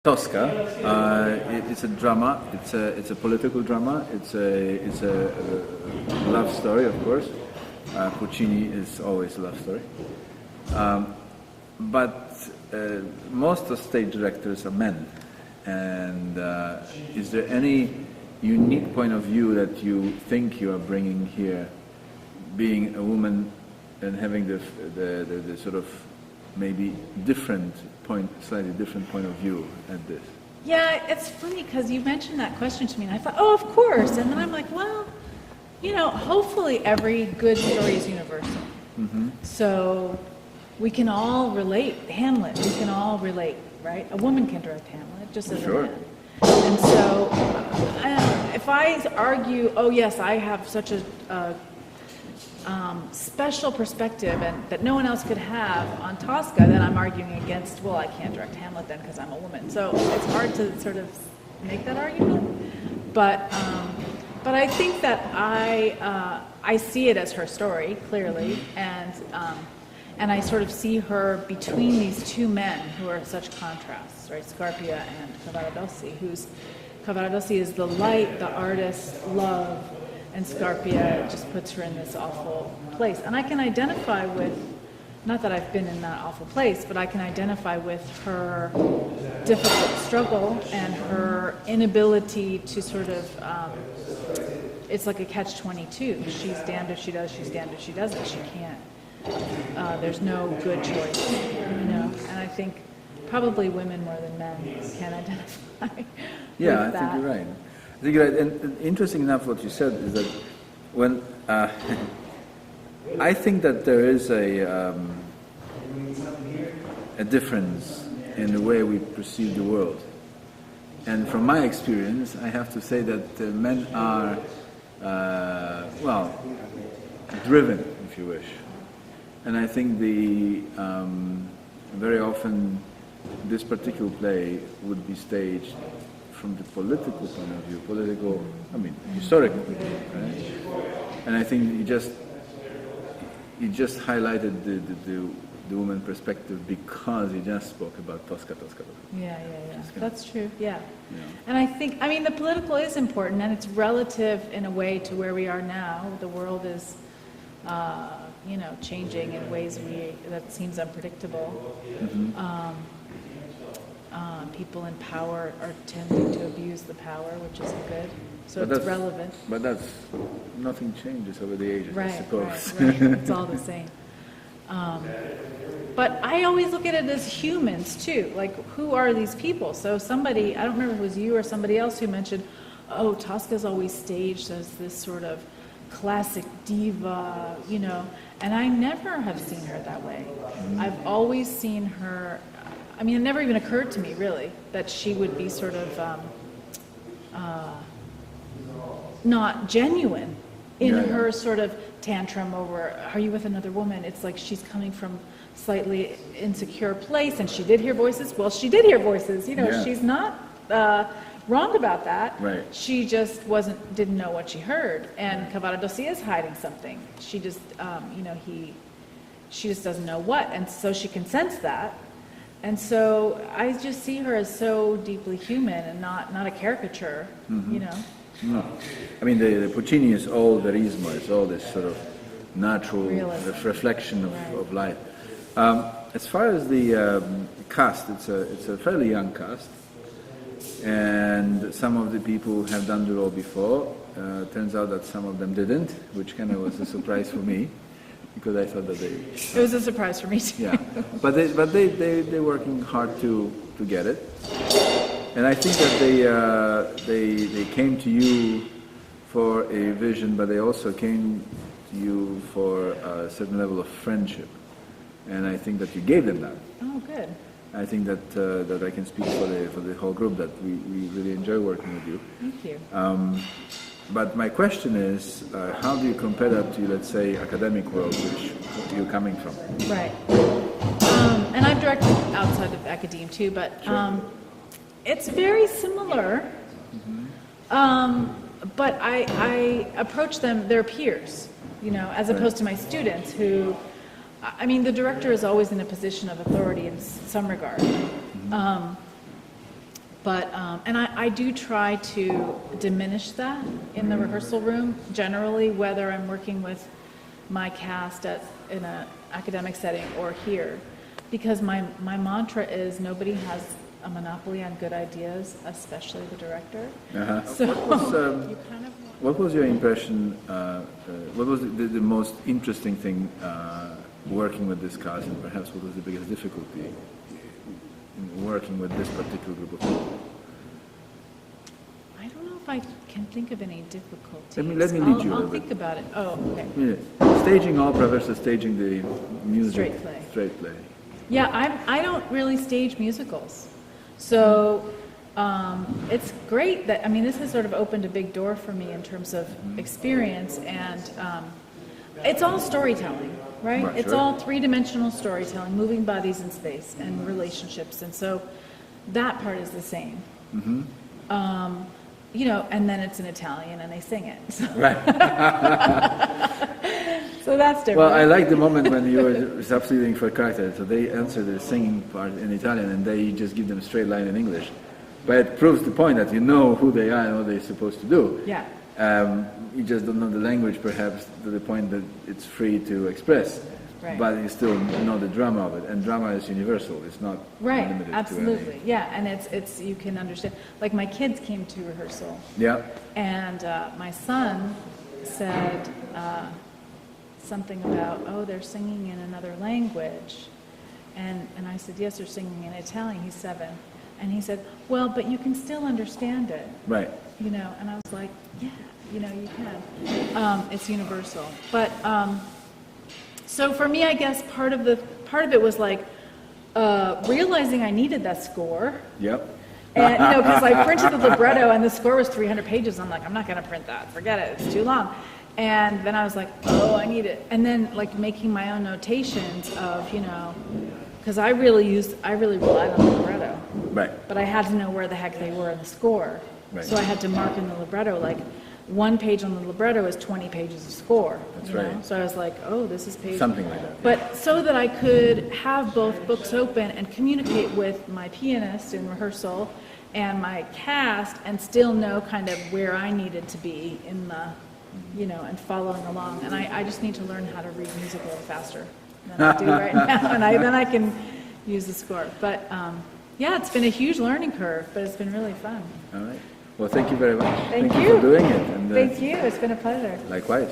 Tosca. It's a drama. It's a political drama. It's a love story, of course. Puccini is always a love story. But most of stage directors are men. And is there any unique point of view that you think you are bringing here, being a woman and having the sort of maybe slightly different point of view at this? Yeah, it's funny because you mentioned that question to me and I thought, oh, of course. And then I'm like, well, hopefully every good story is universal. Mm-hmm. So we can all relate. Hamlet, we can all relate, right? A woman can direct Hamlet, just as Sure. a man. And so I don't know, if I argue, oh yes, I have such a special perspective and that no one else could have on Tosca, then I'm arguing against, well, I can't direct Hamlet then because I'm a woman. So it's hard to sort of make that argument. But I think that I see it as her story, clearly, and I sort of see her between these two men who are such contrasts, right? Scarpia and Cavaradossi, Cavaradossi is the light, the artist, love, and Scarpia just puts her in this awful place. And I can identify with, not that I've been in that awful place, but I can identify with her difficult struggle and her inability to sort of, it's like a catch-22. She's damned if she does, she's damned if she doesn't. She can't, there's no good choice, And I think probably women more than men can identify Yeah, with that. I think you're right. I think you're right. And interesting enough, what you said is that when I think that there is a difference in the way we perceive the world. And from my experience, I have to say that men are, driven, if you wish. And I think very often this particular play would be staged from the political point of view, historical, right? And I think you just highlighted the woman perspective because you just spoke about Tosca. Yeah. That's true, yeah. And I think, the political is important, and it's relative in a way to where we are now. The world is, changing in ways that seems unpredictable. Mm-hmm. People in power are tending to abuse the power, which isn't good. So it's relevant. But nothing changes over the ages, I suppose. Right. It's all the same. But I always look at it as humans too. Like, who are these people? So somebody, I don't remember if it was you or somebody else who mentioned, oh, Tosca's always staged as this sort of classic diva, and I never have seen her that way. Mm-hmm. I've always seen her, it never even occurred to me, really, that she would be sort of not genuine in her sort of tantrum over, are you with another woman? It's like she's coming from slightly insecure place, and she did hear voices. Well, she did hear voices. She's not wrong about that. Right. She just didn't know what she heard. And Cavaradossi is hiding something. She just, she just doesn't know what, and so she can sense that. And so I just see her as so deeply human and not a caricature, Mm-hmm. No. The Puccini is all verismo, it's all this sort of natural reflection of life. As far as the cast, it's a fairly young cast, and some of the people have done the role before. Turns out that some of them didn't, which kind of was a surprise for me, because I thought that it was a surprise for me too. Yeah, but they're working hard to get it. And I think that they came to you for a vision, but they also came to you for a certain level of friendship. And I think that you gave them that. Oh, good. I think that I can speak for the whole group, that we really enjoy working with you. Thank you. But my question is, how do you compare that to, let's say, academic world, which you're coming from? Right. And I've directed outside of academe too, but it's very similar. Mm-hmm. But I approach them, their peers, as opposed to my students who, the director is always in a position of authority in some regard. Mm-hmm. But, and I do try to diminish that in the rehearsal room, generally, whether I'm working with my cast in an academic setting or here. Because my mantra is nobody has a monopoly on good ideas, especially the director. Uh-huh. So you kind of What was your impression, what was the most interesting thing working with this cast, and perhaps what was the biggest difficulty in working with this particular group of people? I don't know if I can think of any difficulties. Let me lead you a little I'll bit. think about it. Oh, okay. Yeah. Staging opera versus staging the music. Straight play. Straight play. Yeah, I don't really stage musicals. So it's great that, I mean, this has sort of opened a big door for me in terms of experience, and it's all storytelling, right? Right, It's sure. all three-dimensional storytelling, moving bodies in space and relationships, and so that part is the same. You know, and then it's in Italian and they sing it. So, Right. so that's different. Well, I like the moment when you were substituting for a character, so they answer the singing part in Italian and they just give them a straight line in English. But it proves the point that you know who they are and what they're supposed to do. Yeah. You just don't know the language, perhaps, to the point that it's free to express. Right. But you still know the drama of it, and drama is universal. It's not Right, limited absolutely. to any. Yeah, and it's you can understand. Like my kids came to rehearsal, Yeah. and my son said something about, oh, they're singing in another language, and I said, yes, they're singing in Italian. He's 7, and he said, well, but you can still understand it, Right. you know. And I was like, yeah, you know, you can. It's universal, but. So for me, I guess part of it was like realizing I needed that score. Yep. And, you know, because I printed the libretto and the score was 300 pages. I'm like, I'm not going to print that. Forget it. It's too long. And then I was like, oh, I need it. And then like making my own notations of, you know, because I really relied on the libretto. Right. But I had to know where the heck they were in the score. Right. So I had to mark in the libretto, like, one page on the libretto is 20 pages of score. That's you know? right. So I was like, oh, this is page. Something like that. But so that I could have both books open and communicate with my pianist in rehearsal and my cast and still know kind of where I needed to be in the, you know, and following along. And I just need to learn how to read musical faster than I do right now. And then I can use the score. But yeah, it's been a huge learning curve, but it's been really fun. All right. Well, thank you very much. Thank you you. for doing it. And, Thank you. It's been a pleasure. Likewise.